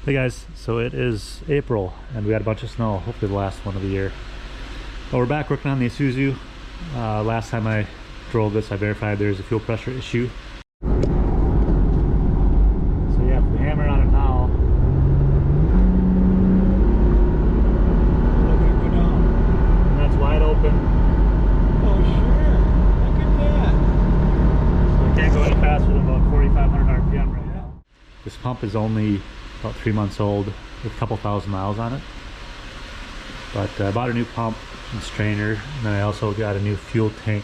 Hey guys, so it is April and we had a bunch of snow, hopefully the last one of the year. But we're back working on the Isuzu. Last time I drove this, I verified there's a fuel pressure issue. So yeah, if we hammer on it now, We're gonna go down. and that's wide open. Oh sure, look at that. So we can't go any faster than about 4,500 RPM right now. This pump is only about 3 months old with a couple thousand miles on it. But I bought a new pump and strainer, and then I also got a new fuel tank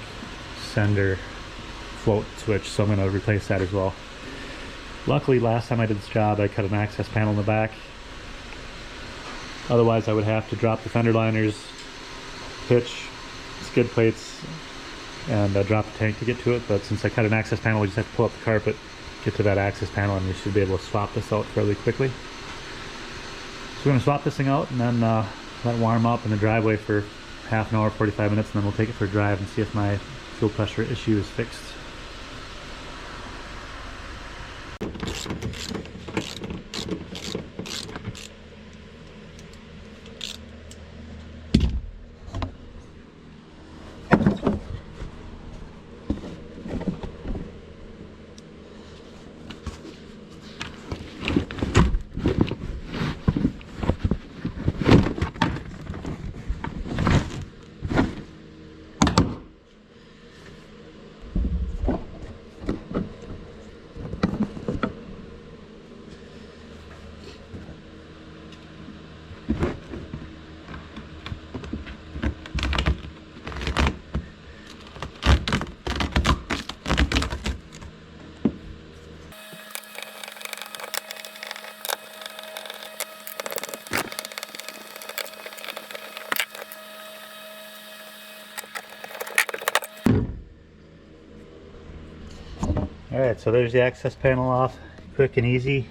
sender float switch, so I'm going to replace that as well. Luckily, last time I did this job, I cut an access panel in the back. Otherwise, I would have to drop the fender liners, pitch, skid plates, and drop the tank to get to it. But since I cut an access panel, we just have to pull up the carpet, get to that access panel, and we should be able to swap this out fairly quickly. So we're going to swap this thing out and then let it warm up in the driveway for half an hour, 45 minutes, and then we'll take it for a drive and see if my fuel pressure issue is fixed. Alright, so there's the access panel off, quick and easy.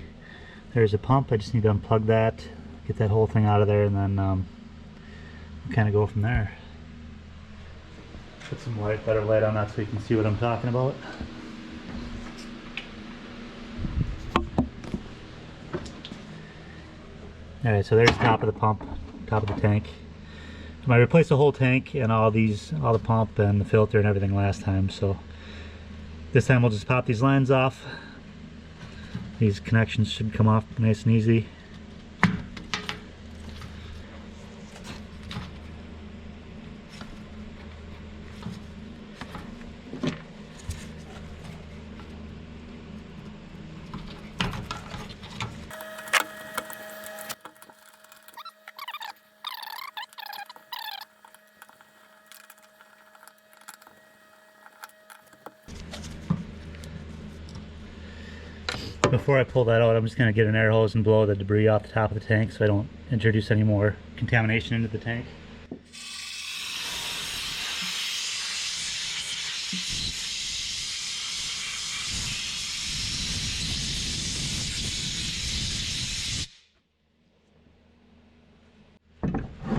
There's a pump, I just need to unplug that, get that whole thing out of there, and then we'll kind of go from there. Put some better light on that so you can see what I'm talking about. Alright, so there's the top of the pump, top of the tank. I replaced the whole tank and all the pump and the filter and everything last time, so this time we'll just pop these lines off. These connections should come off nice and easy. Before I pull that out, I'm just going to get an air hose and blow the debris off the top of the tank so I don't introduce any more contamination into the tank.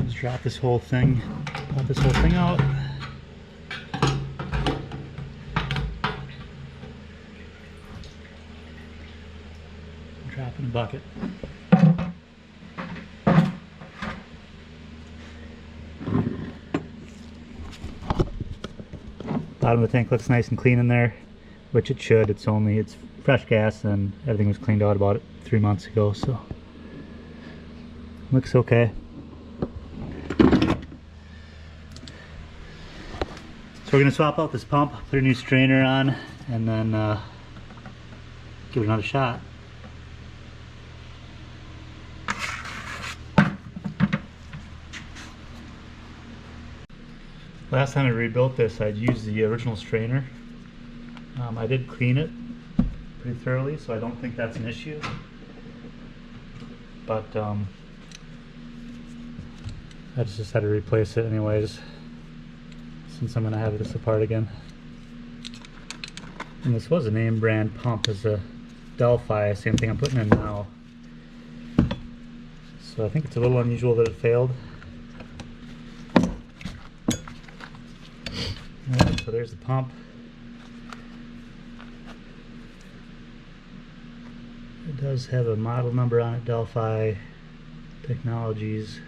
Just drop this whole thing, pop this whole thing out. Drop in a bucket. Bottom of the tank looks nice and clean in there, which it should. It's fresh gas and everything was cleaned out about 3 months ago, so looks okay. So we're going to swap out this pump, put a new strainer on, and then give it another shot. Last time I rebuilt this, I'd used the original strainer. I did clean it pretty thoroughly, so I don't think that's an issue. But I just had to replace it anyways, since I'm going to have this apart again. And this was a name brand pump, as a Delphi, same thing I'm putting in now. So I think it's a little unusual that it failed. Alright, so there's the pump. It does have a model number on it, Delphi Technologies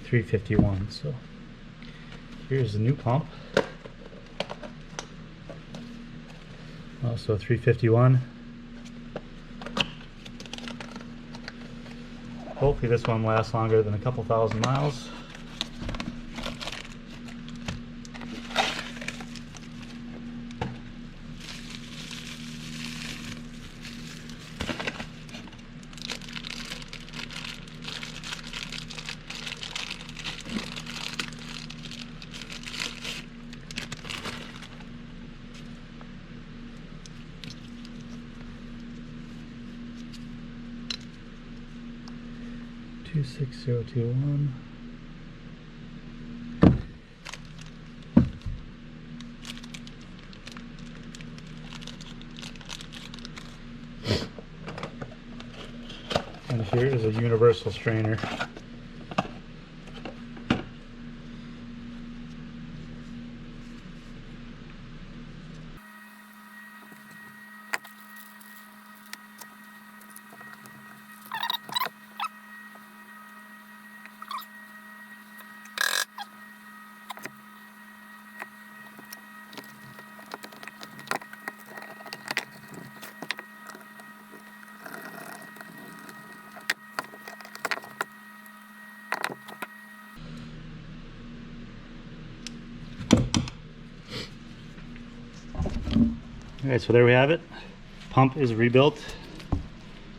351. So here's the new pump. Also 351. Hopefully this one lasts longer than a couple thousand miles. Two 6021. And here is a universal strainer. Alright, so there we have it. Pump is rebuilt.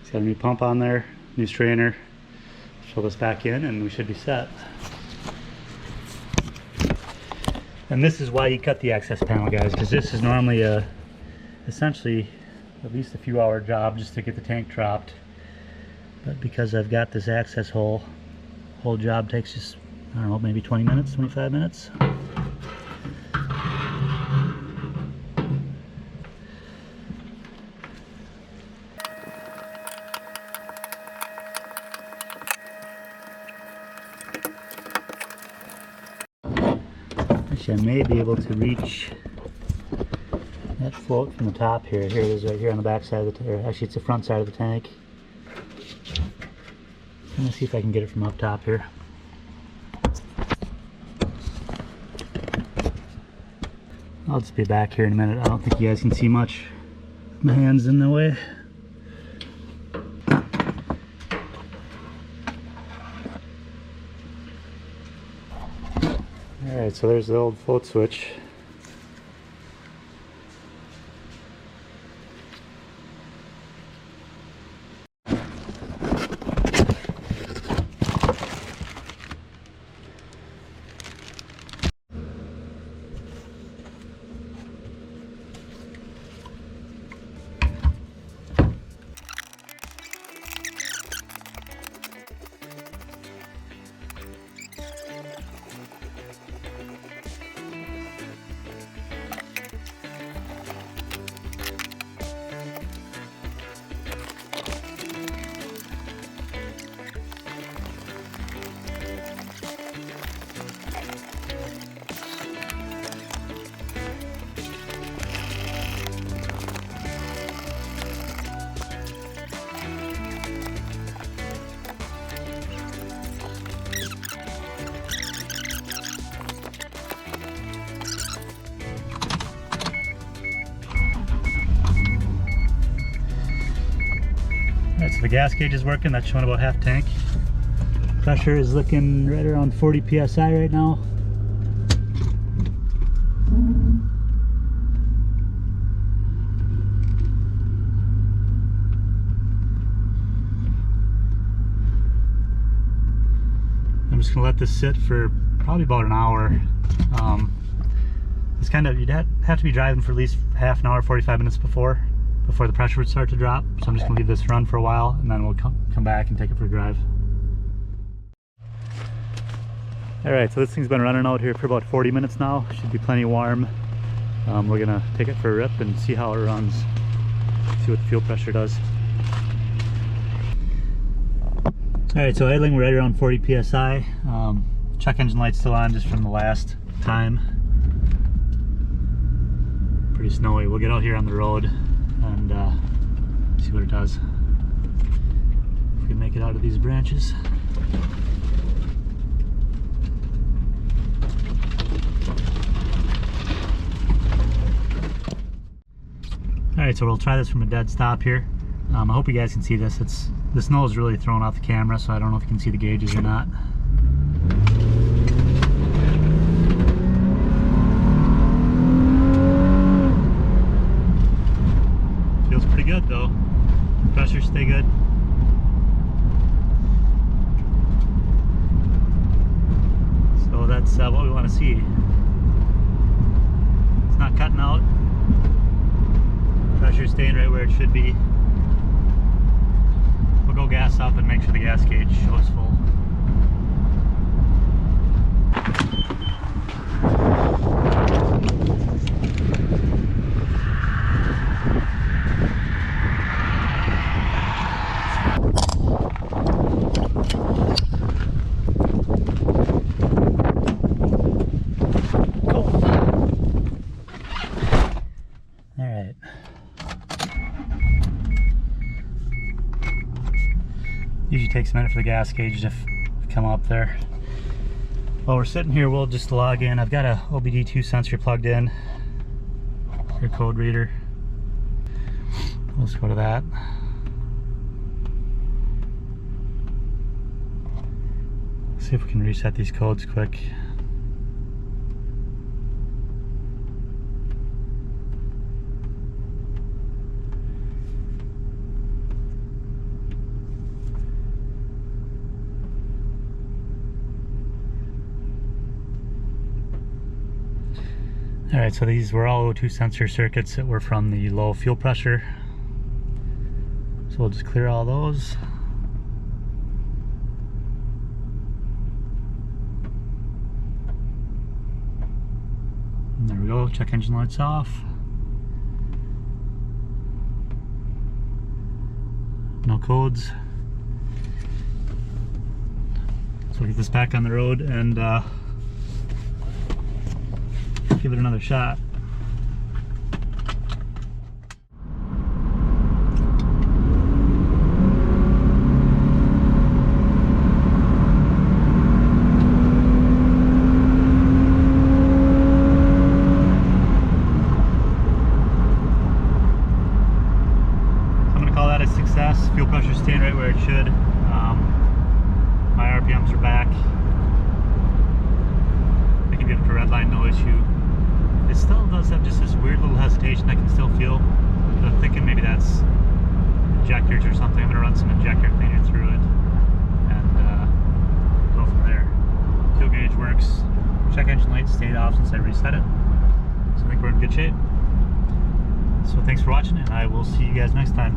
It's got a new pump on there, new strainer. Fill this back in and we should be set. And this is why you cut the access panel, guys, because this is normally essentially at least a few hour job just to get the tank dropped. But because I've got this access hole, whole job takes just, I don't know, maybe 20 minutes, 25 minutes. Actually, I may be able to reach that float from the top here. Here it is, right here on the back side of the tank. Actually, it's the front side of the tank. I'm gonna see if I can get it from up top here. I'll just be back here in a minute. I don't think you guys can see much. My hand's in the way. Alright, so there's the old float switch. Alright, so the gas gauge is working. That's showing about half tank. Pressure is looking right around 40 psi right now. I'm just gonna let this sit for probably about an hour. It's kind of, you'd have to be driving for at least half an hour, 45 minutes before the pressure would start to drop. So I'm just gonna leave this run for a while and then we'll come back and take it for a drive. Alright, so this thing's been running out here for about 40 minutes now. Should be plenty warm. We're gonna take it for a rip and see how it runs. See what the fuel pressure does. Alright, so idling, we're right around 40 psi. Check engine light's still on just from the last time. Pretty snowy. We'll get out here on the road and see see what it does. If we can make it out of these branches. Alright, so we'll try this from a dead stop here. I hope you guys can see this. The snow is really throwing off the camera, so I don't know if you can see the gauges or not. Feels pretty good though. Pressures stay good. So that's what we want to see. It's not cutting out. Pressure staying right where it should be. We'll go gas up and make sure the gas gauge shows full. Usually takes a minute for the gas gauge to come up there. While we're sitting here, we'll just log in. I've got a OBD2 sensor plugged in, your code reader. Let's go to that. See if we can reset these codes quick. Alright, so these were all O2 sensor circuits that were from the low fuel pressure. So we'll just clear all those. And there we go, check engine lights off. No codes. So we'll get this back on the road and give it another shot. I'm going to call that a success. Fuel pressure staying right where it should. My RPMs are back. I can get up to red line, no issue. It still does have just this weird little hesitation I can still feel. But I'm thinking maybe that's injectors or something. I'm going to run some injector cleaner through it and go from there. Fuel gauge works. Check engine light stayed off since I reset it. So I think we're in good shape. So thanks for watching, and I will see you guys next time.